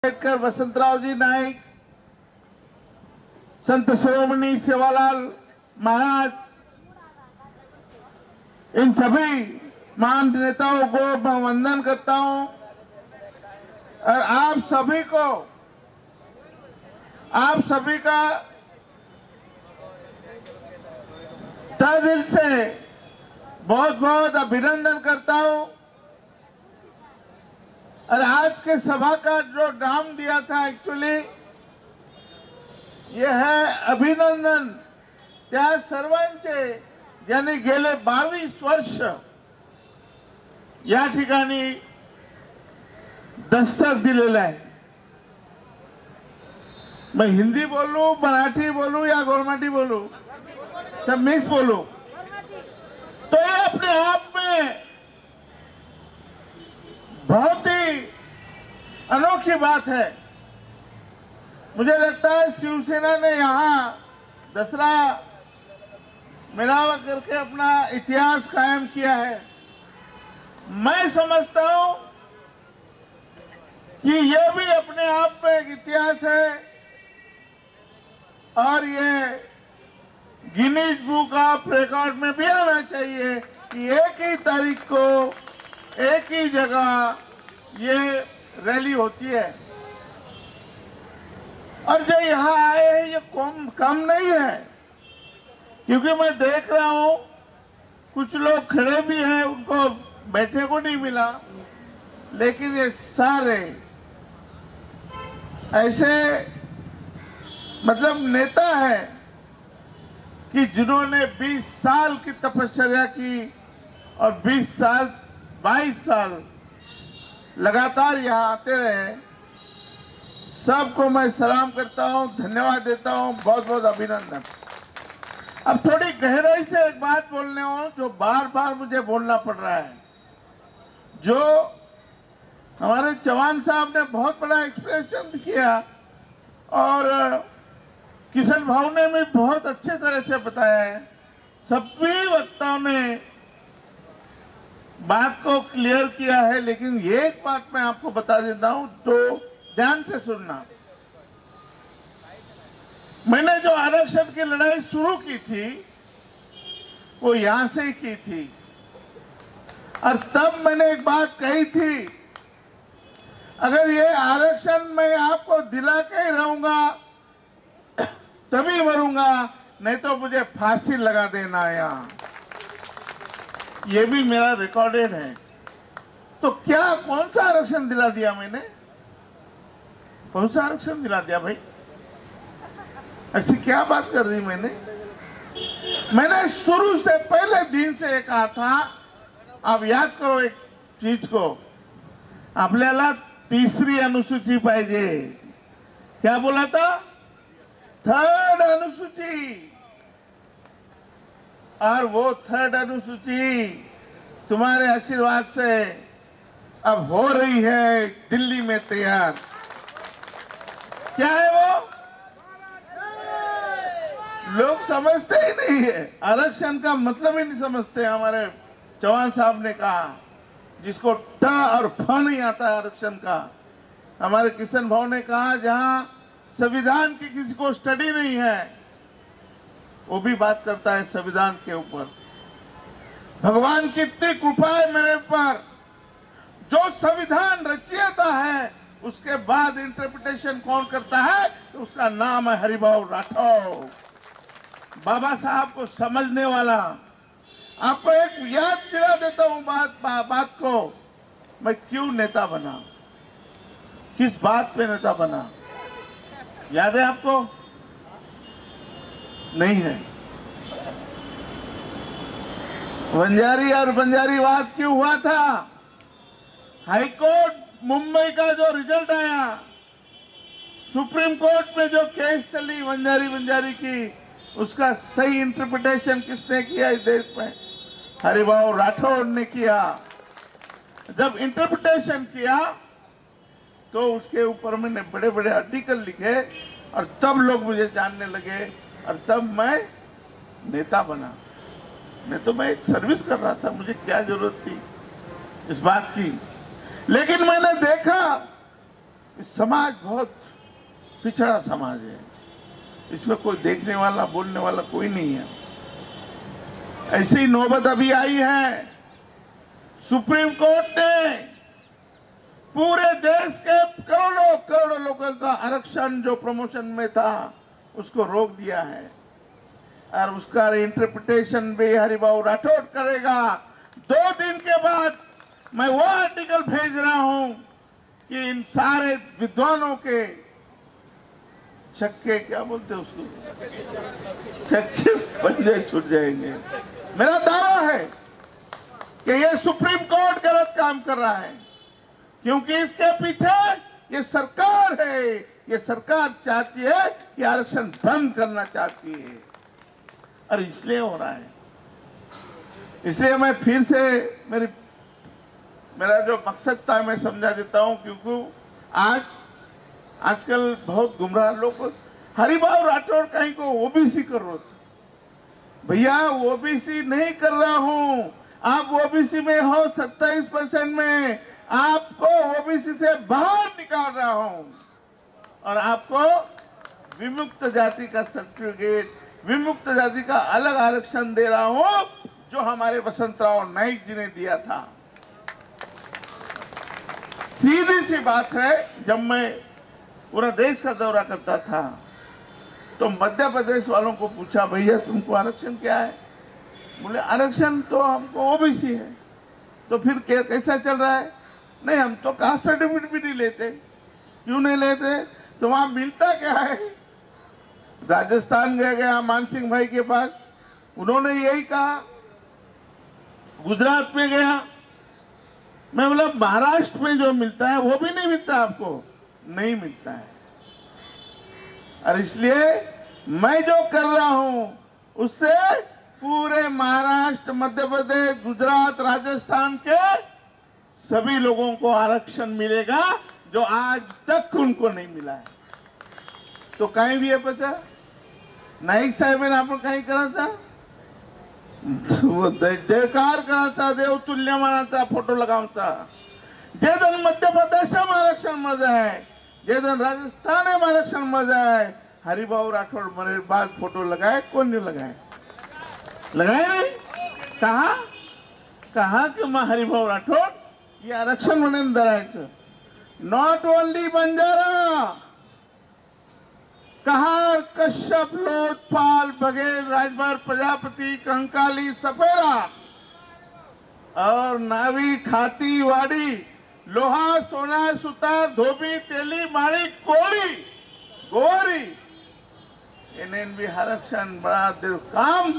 आंबेडकर, वसंतरावजी नाईक, संत शिरोमणि सेवालाल महाराज, इन सभी महान नेताओं को मैं वंदन करता हूं और आप सभी का तहे दिल से बहुत बहुत अभिनंदन करता हूं। और आज के सभा का जो नाम दिया था एक्चुअली ये है अभिनंदन त्या सर्वांचे ज्यांनी गेले 22 वर्ष या ठिकाणी दस्तक दिलेलं आहे। मैं हिंदी बोलूं, मराठी बोलूं या गोरमाटी बोलूं, सब मिक्स बोलूं, तो ये अपने आप में बहुत ही अनोखी बात है। मुझे लगता है शिवसेना ने यहाँ दसरा मिलावा करके अपना इतिहास कायम किया है। मैं समझता हूं कि यह भी अपने आप में एक इतिहास है और ये गिनीज बुक ऑफ रिकॉर्ड में भी आना चाहिए कि एक ही तारीख को एक ही जगह ये रैली होती है। और जो यहाँ आए हैं ये कम नहीं है, क्योंकि मैं देख रहा हूं कुछ लोग खड़े भी हैं, उनको बैठने को नहीं मिला, लेकिन ये सारे ऐसे मतलब नेता है कि जिन्होंने 20 साल की तपश्चर्या की और 22 साल लगातार यहाँ आते रहे। सबको मैं सलाम करता हूँ, धन्यवाद देता हूँ, बहुत बहुत अभिनंदन। अब थोड़ी गहराई से एक बात बोलने हो जो बार बार मुझे बोलना पड़ रहा है। जो हमारे चौहान साहब ने बहुत बड़ा एक्सप्रेशन किया और किशन भाऊ ने भी बहुत अच्छे तरह से बताया है। सभी वक्ताओं ने बात को क्लियर किया है, लेकिन एक बात मैं आपको बता देता हूं तो ध्यान से सुनना। मैंने जो आरक्षण की लड़ाई शुरू की थी वो यहां से ही की थी और तब मैंने एक बात कही थी, अगर ये आरक्षण मैं आपको दिला के ही रहूंगा तभी मरूंगा, नहीं तो मुझे फांसी लगा देना। यहाँ ये भी मेरा रिकॉर्डेड है। तो क्या कौन सा आरक्षण दिला दिया मैंने? कौन सा आरक्षण दिला दिया भाई? ऐसी क्या बात कर दी मैंने शुरू से पहले दिन से ये कहा था। आप याद करो एक चीज को, आपल्याला 3री अनुसूची पाहिजे। क्या बोला था? 3rd अनुसूची। और वो 3rd अनुसूची तुम्हारे आशीर्वाद से अब हो रही है दिल्ली में तैयार। क्या है वो? लोग समझते ही नहीं है, आरक्षण का मतलब ही नहीं समझते। हमारे चौहान साहब ने कहा, जिसको ट और फ नहीं आता आरक्षण का। हमारे किशन भाऊ ने कहा, जहां संविधान की किसी को स्टडी नहीं है वो भी बात करता है संविधान के ऊपर। भगवान की इतनी कृपा है मेरे पर, जो संविधान रचयिता है उसके बाद इंटरप्रिटेशन कौन करता है तो उसका नाम है हरिभाऊ राठौर, बाबा साहब को समझने वाला। आपको एक याद दिला देता हूं बात को, मैं क्यों नेता बना, किस बात पे नेता बना, याद है आपको? नहीं है। वंजारी और बंजारीवाद क्यों हुआ था? हाईकोर्ट मुंबई का जो रिजल्ट आया, सुप्रीम कोर्ट में जो केस चली वंजारी की, उसका सही इंटरप्रिटेशन किसने किया इस देश में? हरिभाऊ राठौर ने किया। जब इंटरप्रिटेशन किया तो उसके ऊपर मैंने बड़े बड़े आर्टिकल लिखे और तब लोग मुझे जानने लगे और तब मैं नेता बना। नहीं तो मैं सर्विस कर रहा था, मुझे क्या जरूरत थी इस बात की। लेकिन मैंने देखा समाज बहुत पिछड़ा समाज है, इसमें कोई देखने वाला बोलने वाला कोई नहीं है। ऐसी नौबत अभी आई है, सुप्रीम कोर्ट ने पूरे देश के करोड़ों करोड़ों लोगों का आरक्षण जो प्रमोशन में था उसको रोक दिया है, और उसका इंटरप्रिटेशन भी हरिभाऊ राठौड़ करेगा। 2 दिन के बाद मैं वो आर्टिकल भेज रहा हूं कि इन सारे विद्वानों के छक्के, क्या बोलते हैं उसको, छक्के पंजे छूट जाएंगे। मेरा दावा है कि ये सुप्रीम कोर्ट गलत काम कर रहा है, क्योंकि इसके पीछे ये सरकार है। ये सरकार चाहती है कि आरक्षण बंद करना चाहती है, और इसलिए हो रहा है। इसलिए मैं फिर से मेरा जो मकसद था मैं समझा देता हूं, क्योंकि आजकल बहुत गुमराह लोग हरिभाऊ राठौड़ कहीं को ओबीसी कर रहे थे। भैया ओबीसी नहीं कर रहा हूं, आप ओबीसी में हो 27% में, आपको ओबीसी से बाहर निकाल रहा हूं और आपको विमुक्त जाति का सर्टिफिकेट, विमुक्त जाति का अलग आरक्षण दे रहा हूं, जो हमारे वसंतराव नाइक जी ने दिया था। सीधी सी बात है, जब मैं पूरा देश का दौरा करता था तो मध्य प्रदेश वालों को पूछा, भैया तुमको आरक्षण क्या है? बोले आरक्षण तो हमको ओबीसी है। तो फिर कैसा चल रहा है? नहीं, हम तो कास्ट सर्टिफिकेट भी नहीं लेते। क्यों नहीं लेते? तो वहां मिलता क्या है? राजस्थान गया मानसिंह भाई के पास, उन्होंने यही कहा। गुजरात में गया, मैं बोला महाराष्ट्र में जो मिलता है वो भी नहीं मिलता आपको? नहीं मिलता है। और इसलिए मैं जो कर रहा हूं उससे पूरे महाराष्ट्र, मध्य प्रदेश, गुजरात, राजस्थान के सभी लोगों को आरक्षण मिलेगा, जो आज तक उनको नहीं मिला है। तो कहीं भी है पचा नाईक साहेब ने आपण काही करायचा, जयकार करायचा, देवतुल्य मानाचा, फोटो लगावचा। जे जण मध्य प्रदेश में आरक्षण मजा है, जे जण राजस्थान में आरक्षण मजा है, हरिभाऊ राठौड़ मरे बाद फोटो लगाए? कौन नहीं लगाए? लगाए नहीं? कहा कि मैं हरिभाऊ राठौड़ ये आरक्षण म्हणून धरायचं। नॉट ओनली बंजारा, कहार, कश्यप, लोथपाल, बघेल, राजभर, प्रजापति, कंकाली, सपेरा और नावी, खाती, वाड़ी, लोहा, सोना, सुतार, धोबी, तेली, माड़ी, कोड़ी, गोरी, इन्हें भी आरक्षण बड़ा देर काम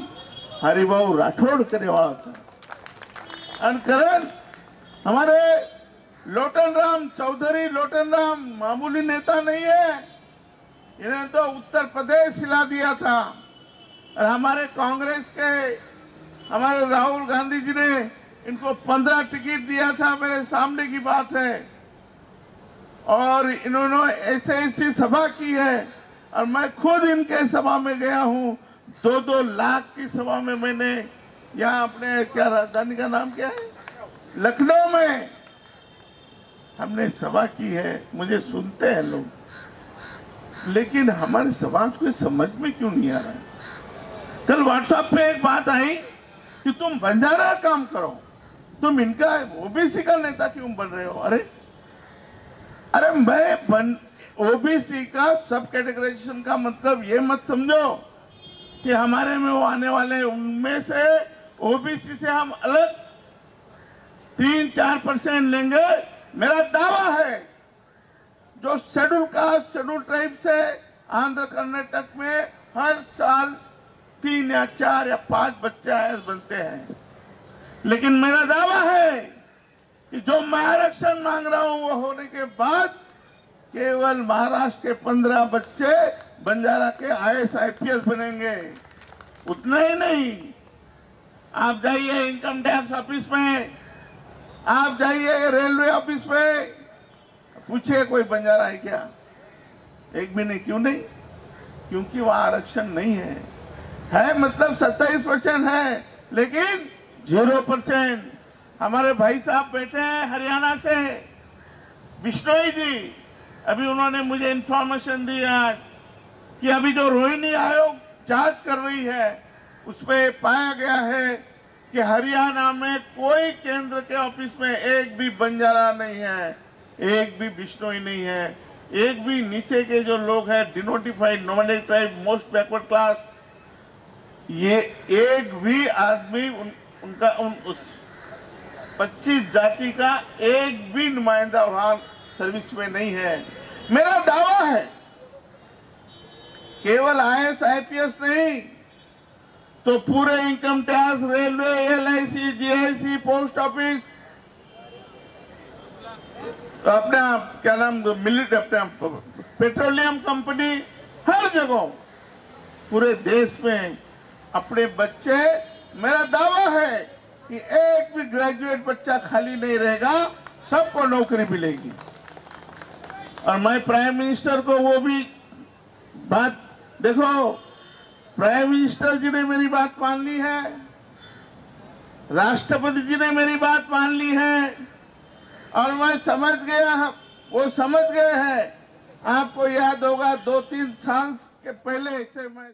हरिभाऊ राठौड़ करे वाला था। करण हमारे लोटन राम चौधरी, लोटन राम मामूली नेता नहीं है, इन्हें तो उत्तर प्रदेश हिला दिया था। और हमारे कांग्रेस के हमारे राहुल गांधी जी ने इनको 15 टिकट दिया था, मेरे सामने की बात है। और इन्होंने ऐसी सभा की है, और मैं खुद इनके सभा में गया हूं। 2-2 लाख की सभा में मैंने यहाँ अपने, क्या राजधानी का नाम क्या है, लखनऊ में हमने सभा की है। मुझे सुनते हैं लोग, लेकिन हमारे समाज को समझ में क्यों नहीं आ रहा है? कल व्हाट्सएप पे एक बात आई कि तुम बंजारा काम करो, तुम इनका ओबीसी का नेता क्यों बन रहे हो? अरे मैं ओबीसी का सब कैटेगराइजेशन का मतलब ये मत समझो कि हमारे में वो आने वाले उनमें से ओबीसी से हम अलग 3-4% लेंगे। मेरा दावा है, जो शेड्यूल कास्ट, शेड्यूल ट्राइब से आंध्र कर्नाटक में हर साल 3 या 4 या 5 बच्चे आईएएस बनते हैं, लेकिन मेरा दावा है कि जो मैं आरक्षण मांग रहा हूं वो होने के बाद केवल महाराष्ट्र के 15 बच्चे बंजारा के आईएएस आईपीएस बनेंगे। उतना ही नहीं, आप जाइए इनकम टैक्स ऑफिस में, आप जाइए रेलवे ऑफिस में, पूछिए कोई बंजारा है क्या? एक भी नहीं। क्यों नहीं? क्योंकि वहां आरक्षण नहीं है मतलब 27% है, लेकिन 0%। हमारे भाई साहब बैठे हैं हरियाणा से, बिश्नोई जी, अभी उन्होंने मुझे इंफॉर्मेशन दी आज कि अभी जो रोहिणी आयोग जांच कर रही है उसमें पाया गया है कि हरियाणा में कोई केंद्र के ऑफिस में एक भी बंजारा नहीं है, एक भी बिश्नोई नहीं है, एक भी नीचे के जो लोग हैं denotified nominated tribe most backward class, ये एक भी आदमी उनका उस 25 जाति का एक भी नुमाइंदा वहां सर्विस में नहीं है। मेरा दावा है केवल आईएएस आईपीएस नहीं तो पूरे income tax, railway, LIC, GIC, post office, अपना क्या नाम मिलिट्री, अपना पेट्रोलियम कंपनी, हर जगह पूरे देश में अपने बच्चे, मेरा दावा है कि एक भी ग्रेजुएट बच्चा खाली नहीं रहेगा, सबको नौकरी मिलेगी। और मैं प्राइम मिनिस्टर को वो भी बात, देखो प्राइम मिनिस्टर जी ने मेरी बात मान ली है, राष्ट्रपति जी ने मेरी बात मान ली है, और मैं समझ गया, वो समझ गए हैं। आपको याद होगा 2-3 साल के पहले से मैं